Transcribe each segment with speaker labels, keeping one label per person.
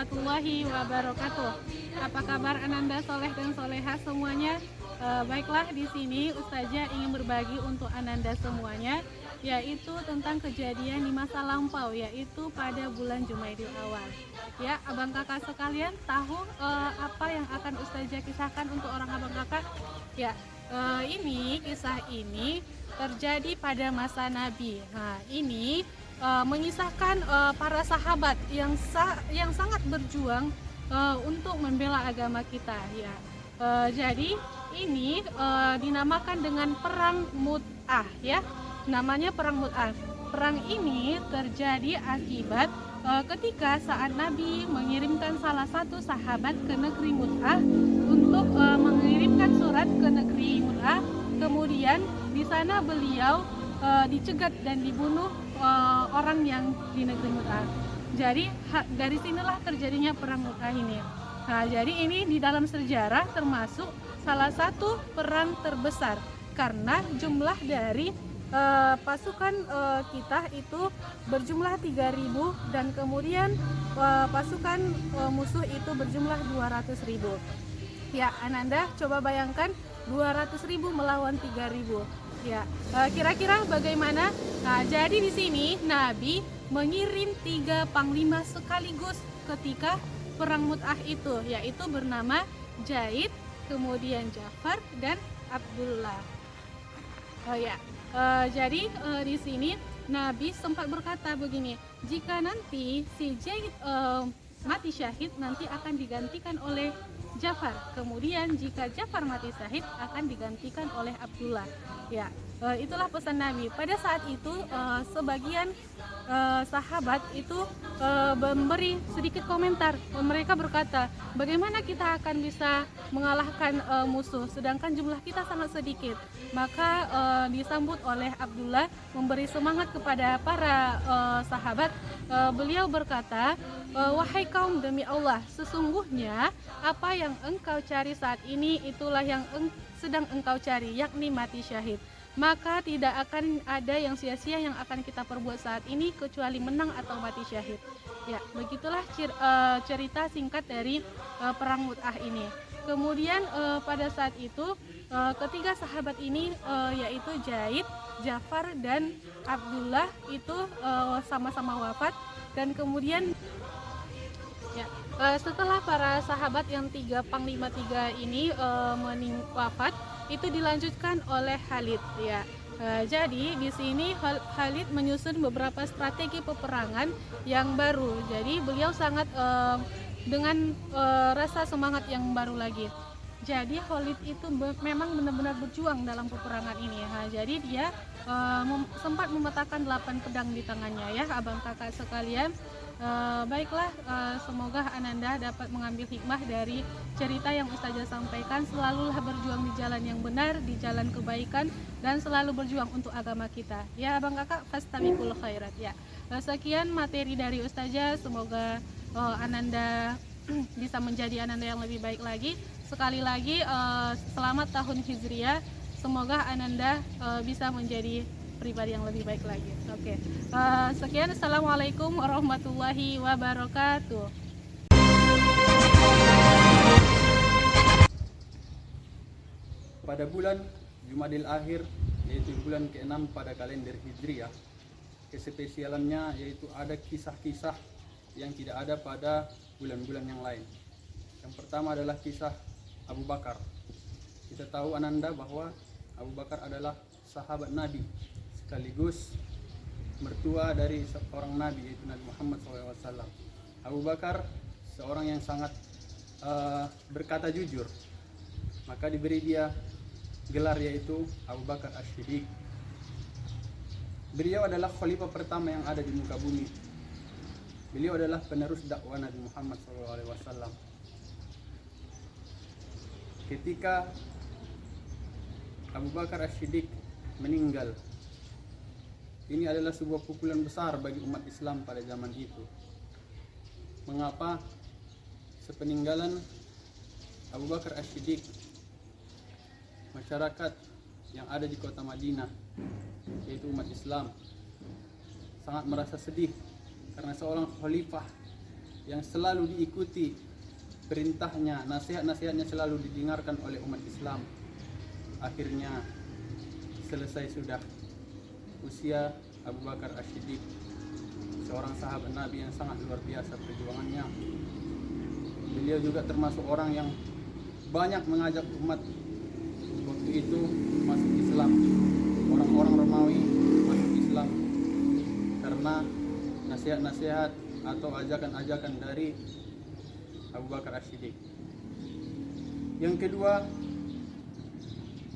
Speaker 1: warahmatullahi wabarakatuh. Apa kabar Ananda Soleh dan Soleha semuanya? Baiklah, di sini Ustazah ingin berbagi untuk Ananda semuanya, yaitu tentang kejadian di masa lampau, yaitu pada bulan Jumaidil Awal. Ya, abang kakak sekalian tahu apa yang akan Ustazah kisahkan untuk orang abang kakak? Ya, kisah ini terjadi pada masa Nabi. Nah, ini mengisahkan para sahabat yang sangat berjuang untuk membela agama kita, ya. Jadi ini dinamakan dengan perang Mu'tah, ya. Namanya perang Mu'tah. Perang ini terjadi akibat ketika saat Nabi mengirimkan salah satu sahabat ke negeri Mu'tah untuk mengirimkan surat ke negeri Mu'tah. Kemudian di sana beliau dicegat dan dibunuh orang yang di negeri Mu'tah. Jadi dari sinilah terjadinya perang Mu'tah ini. Nah, jadi ini di dalam sejarah termasuk salah satu perang terbesar karena jumlah dari pasukan kita itu berjumlah 3.000 dan kemudian pasukan musuh itu berjumlah 200.000. Ya, Ananda coba bayangkan 200.000 melawan 3.000. Ya, kira-kira bagaimana? Nah, jadi di sini Nabi mengirim 3 panglima sekaligus ketika perang Mu'tah itu, yaitu bernama Zaid, kemudian Ja'far dan Abdullah. Jadi di sini Nabi sempat berkata begini, jika nanti si Zaid mati syahid, nanti akan digantikan oleh Ja'far. Kemudian jika Ja'far mati syahid, akan digantikan oleh Abdullah. Ya, itulah pesan Nabi. Pada saat itu sebagian sahabat itu memberi sedikit komentar. Mereka berkata, bagaimana kita akan bisa mengalahkan musuh sedangkan jumlah kita sangat sedikit. Maka disambut oleh Abdullah memberi semangat kepada para sahabat. Beliau berkata, wahai kaum, demi Allah, sesungguhnya apa yang engkau cari saat ini itulah yang sedang engkau cari, yakni mati syahid. Maka tidak akan ada yang sia-sia yang akan kita perbuat saat ini kecuali menang atau mati syahid. Ya, begitulah cerita singkat dari perang Mu'tah ini. Kemudian pada saat itu ketiga sahabat ini yaitu Zaid, Ja'far dan Abdullah itu sama-sama wafat. Dan kemudian setelah para sahabat yang panglima tiga ini wafat, itu dilanjutkan oleh Khalid, ya. Jadi di sini Khalid menyusun beberapa strategi peperangan yang baru. Jadi beliau sangat dengan rasa semangat yang baru lagi. Jadi Khalid itu memang benar-benar berjuang dalam peperangan ini. Jadi dia sempat memetakkan 8 pedang di tangannya, ya, abang kakak sekalian. Baiklah, semoga Ananda dapat mengambil hikmah dari cerita yang Ustazah sampaikan. Selalulah berjuang di jalan yang benar, di jalan kebaikan, dan selalu berjuang untuk agama kita, ya abang kakak. Fastabiqul khairat, ya. Sekian materi dari Ustazah. Semoga Ananda bisa menjadi Ananda yang lebih baik lagi. Sekali lagi selamat tahun Hijriah. Semoga Ananda bisa menjadi pribadi yang lebih baik lagi. Oke. Sekian, assalamualaikum warahmatullahi wabarakatuh.
Speaker 2: Pada bulan Jumadil Akhir, yaitu bulan ke-6 pada kalender Hijriah, kespesialannya yaitu ada kisah-kisah yang tidak ada pada bulan-bulan yang lain. Yang pertama adalah kisah Abu Bakar. Kita tahu Ananda bahwa Abu Bakar adalah sahabat Nabi sekaligus mertua dari seorang Nabi, yaitu Nabi Muhammad SAW. Abu Bakar seorang yang sangat berkata jujur, maka diberi dia gelar yaitu Abu Bakar As-Siddiq. Beliau adalah khalifah pertama yang ada di muka bumi. Beliau adalah penerus dakwah Nabi Muhammad SAW. Ketika Abu Bakar As-Siddiq meninggal, ini adalah sebuah pukulan besar bagi umat Islam pada zaman itu. Mengapa? Sepeninggalan Abu Bakar As-Siddiq, masyarakat yang ada di kota Madinah, yaitu umat Islam, sangat merasa sedih karena seorang khalifah yang selalu diikuti perintahnya, nasihat-nasihatnya selalu didengarkan oleh umat Islam. Akhirnya selesai sudah usia Abu Bakar As-Siddiq, seorang sahabat Nabi yang sangat luar biasa perjuangannya. Beliau juga termasuk orang yang banyak mengajak umat waktu itu masuk Islam. Orang-orang Romawi masuk Islam karena nasihat-nasihat atau ajakan-ajakan dari Abu Bakar As-Siddiq. Yang kedua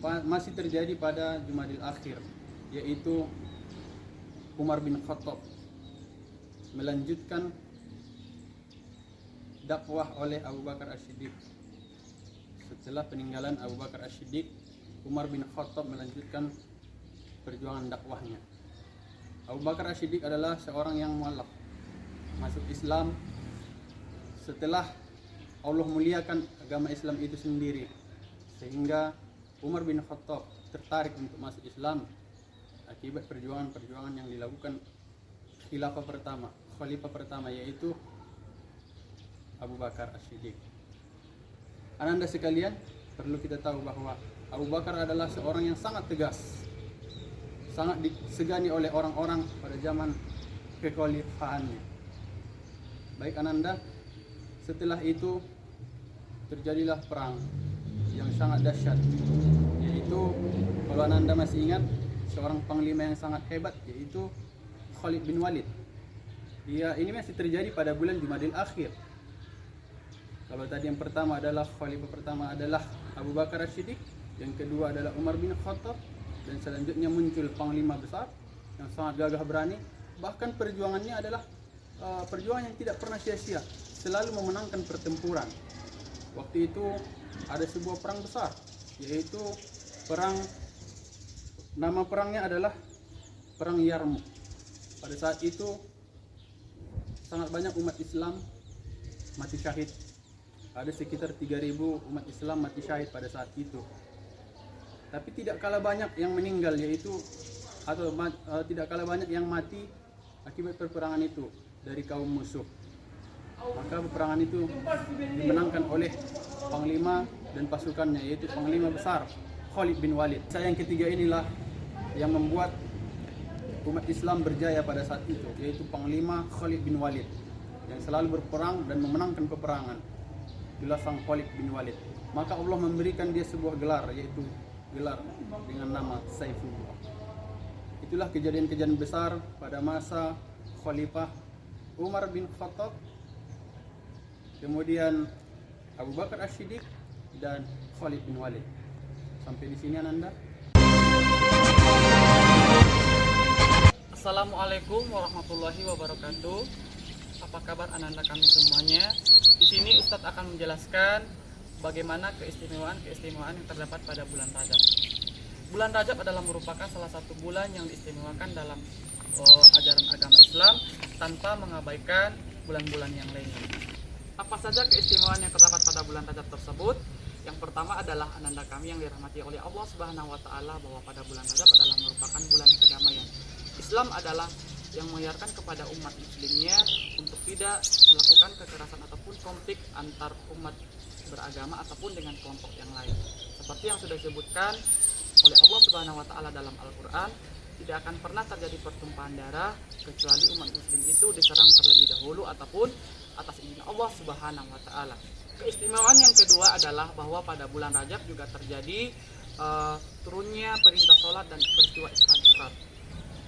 Speaker 2: masih terjadi pada Jumadil Akhir, yaitu Umar bin Khattab melanjutkan dakwah oleh Abu Bakar As-Siddiq. Setelah peninggalan Abu Bakar As-Siddiq, Umar bin Khattab melanjutkan perjuangan dakwahnya. Abu Bakar As-Siddiq adalah seorang yang mualaf masuk Islam setelah Allah muliakan agama Islam itu sendiri, sehingga Umar bin Khattab tertarik untuk masuk Islam akibat perjuangan-perjuangan yang dilakukan khalifah pertama yaitu Abu Bakar As-Siddiq. Ananda sekalian, perlu kita tahu bahwa Abu Bakar adalah seorang yang sangat tegas, sangat disegani oleh orang-orang pada zaman kekhalifahannya. Baik Ananda, setelah itu terjadilah perang yang sangat dahsyat, yaitu kalau Ananda masih ingat seorang panglima yang sangat hebat yaitu Khalid bin Walid. Ini masih terjadi pada bulan Jumadil Akhir. Kalau tadi yang pertama adalah khalifah pertama adalah Abu Bakar As-Siddiq, yang kedua adalah Umar bin Khattab, dan selanjutnya muncul panglima besar yang sangat gagah berani. Bahkan perjuangannya adalah perjuangan yang tidak pernah sia-sia, selalu memenangkan pertempuran. Waktu itu ada sebuah perang besar, yaitu nama perangnya adalah Perang Yarmouk. Pada saat itu sangat banyak umat Islam mati syahid. Ada sekitar 3.000 umat Islam mati syahid pada saat itu. Tapi tidak kalah banyak yang meninggal, tidak kalah banyak yang mati akibat peperangan itu dari kaum musuh. Maka peperangan itu dimenangkan oleh panglima dan pasukannya, yaitu panglima besar Khalid bin Walid. Yang ketiga inilah yang membuat umat Islam berjaya pada saat itu, yaitu panglima Khalid bin Walid yang selalu berperang dan memenangkan peperangan. Itulah sang Khalid bin Walid. Maka Allah memberikan dia sebuah gelar, yaitu gelar dengan nama Saifullah. Itulah kejadian-kejadian besar pada masa Khalifah Umar bin Khattab, kemudian Abu Bakar As-Siddiq dan Khalid bin Walid. Sampai di sini Ananda.
Speaker 3: Assalamualaikum warahmatullahi wabarakatuh. Apa kabar Ananda kami semuanya? Di sini Ustadz akan menjelaskan bagaimana keistimewaan yang terdapat pada bulan Rajab. Bulan Rajab adalah merupakan salah satu bulan yang diistimewakan dalam ajaran agama Islam tanpa mengabaikan bulan-bulan yang lainnya. Apa saja keistimewaan yang terdapat pada bulan Rajab tersebut? Yang pertama adalah Ananda kami yang dirahmati oleh Allah Subhanahu wa taala, bahwa pada bulan Rajab adalah merupakan bulan kedamaian. Islam adalah yang mengajarkan kepada umat muslimnya untuk tidak melakukan kekerasan ataupun konflik antar umat beragama ataupun dengan kelompok yang lain. Seperti yang sudah disebutkan oleh Allah Subhanahu wa taala dalam Al-Qur'an, tidak akan pernah terjadi pertumpahan darah kecuali umat muslim itu diserang terlebih dahulu ataupun atas izin Allah Subhanahu wa taala. Keistimewaan yang kedua adalah bahwa pada bulan Rajab juga terjadi turunnya perintah sholat dan peristiwa Isra Mi'raj.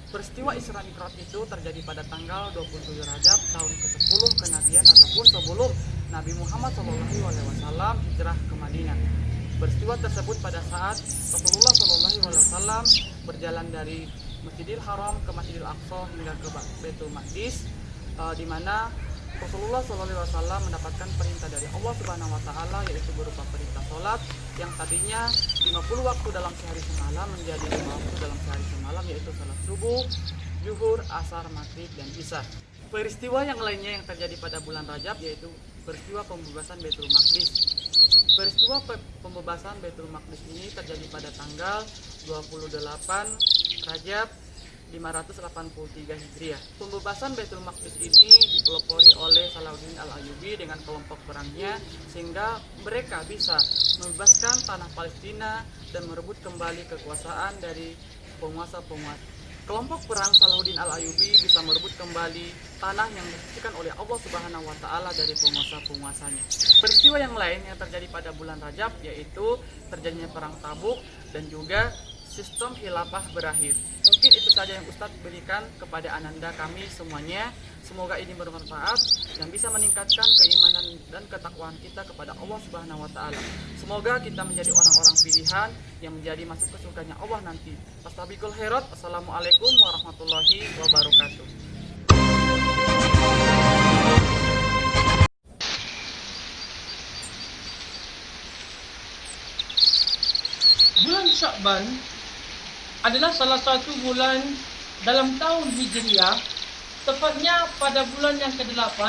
Speaker 3: Peristiwa Isra Mi'raj itu terjadi pada tanggal 27 Rajab tahun ke-10 kenabian ataupun sebelum Nabi Muhammad SAW hijrah ke Madinah. Peristiwa tersebut pada saat Rasulullah SAW berjalan dari Masjidil Haram ke Masjidil Aqsa hingga ke Baitul Maqdis, di mana Rasulullah SAW mendapatkan perintah dari Allah Subhanahu wa taala, yaitu berupa perintah sholat yang tadinya 50 waktu dalam sehari semalam menjadi 5 waktu dalam sehari semalam, yaitu salat subuh, zuhur, asar, maghrib, dan isya. Peristiwa yang lainnya yang terjadi pada bulan Rajab yaitu peristiwa pembebasan Baitul Maqdis. Peristiwa pembebasan Baitul Maqdis ini terjadi pada tanggal 28 Rajab 583 Hijriah. Pembebasan Baitul Maqdis ini dipelopori oleh Salahuddin Al dengan kelompok perangnya, sehingga mereka bisa membebaskan tanah Palestina dan merebut kembali kekuasaan dari penguasa-penguasa. Kelompok perang Salahuddin Al-Ayyubi bisa merebut kembali tanah yang disucikan oleh Allah Subhanahu wa Ta'ala dari penguasa-penguasanya. Peristiwa yang lain yang terjadi pada bulan Rajab yaitu terjadinya perang Tabuk dan juga sistem khilafah berakhir. Mungkin itu saja yang Ustadz berikan kepada ananda kami semuanya. Semoga ini bermanfaat dan bisa meningkatkan keimanan dan ketakwaan kita kepada Allah Subhanahu wa Ta'ala. Semoga kita menjadi orang-orang pilihan yang menjadi masuk ke surganya Allah nanti. Fastabiqul khairat. Assalamualaikum warahmatullahi wabarakatuh.
Speaker 4: Bulan Sya'ban adalah salah satu bulan dalam tahun Hijriah, tepatnya pada bulan yang ke-8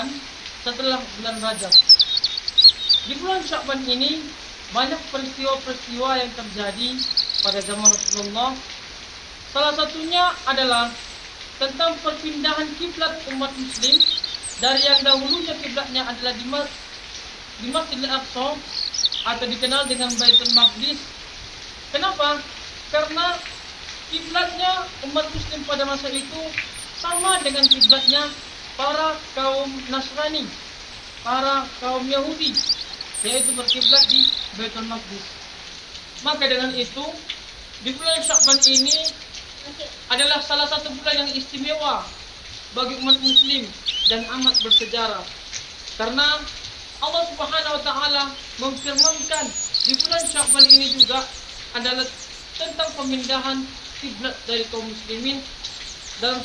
Speaker 4: setelah bulan Rajab. Di bulan Sya'ban ini banyak peristiwa-peristiwa yang terjadi pada zaman Rasulullah. Salah satunya adalah tentang perpindahan kiblat umat muslim dari yang dahulunya kiblatnya adalah di Masjidil Aqsa atau dikenal dengan Baitul Maqdis. Kenapa? Karena kiblatnya umat muslim pada masa itu sama dengan kiblatnya para kaum Nasrani, para kaum Yahudi, yaitu berkiblat di Baitul Maqdis. Maka dengan itu, di bulan Sya'ban ini adalah salah satu bulan yang istimewa bagi umat muslim dan amat bersejarah. Karena Allah Subhanahu wa Ta'ala memfirmankan di bulan Sya'ban ini juga adalah tentang pemindahan kiblat dari kaum muslimin dalam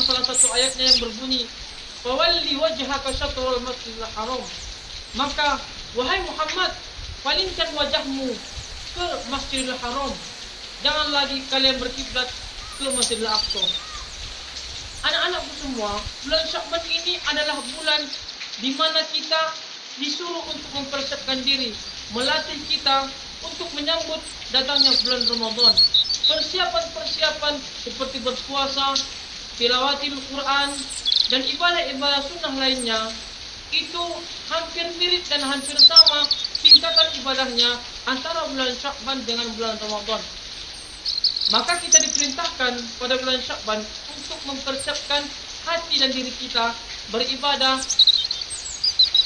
Speaker 4: salah satu ayatnya yang berbunyi, "Fawalli wajhaka syatrul masjidil haram." Maka wahai Muhammad, palingkan wajahmu ke Masjidil Haram. Jangan lagi kalian berkiblat ke Masjidil Aqsa. Anak-anakku semua, bulan Sya'ban ini adalah bulan di mana kita disuruh untuk mempersiapkan diri, melatih kita untuk menyambut datangnya bulan Ramadan. Persiapan-persiapan seperti berpuasa, tilawatil Quran, dan ibadah-ibadah sunnah lainnya itu hampir mirip dan hampir sama tingkatan ibadahnya antara bulan Sya'ban dengan bulan Ramadan. Maka kita diperintahkan pada bulan Sya'ban untuk mempersiapkan hati dan diri kita beribadah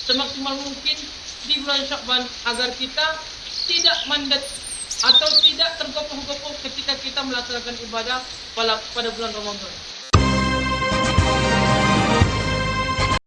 Speaker 4: semaksimal mungkin di bulan Sya'ban agar kita tidak mandat atau tidak tergopoh-gopoh ketika kita melaksanakan ibadah pada bulan Ramadan.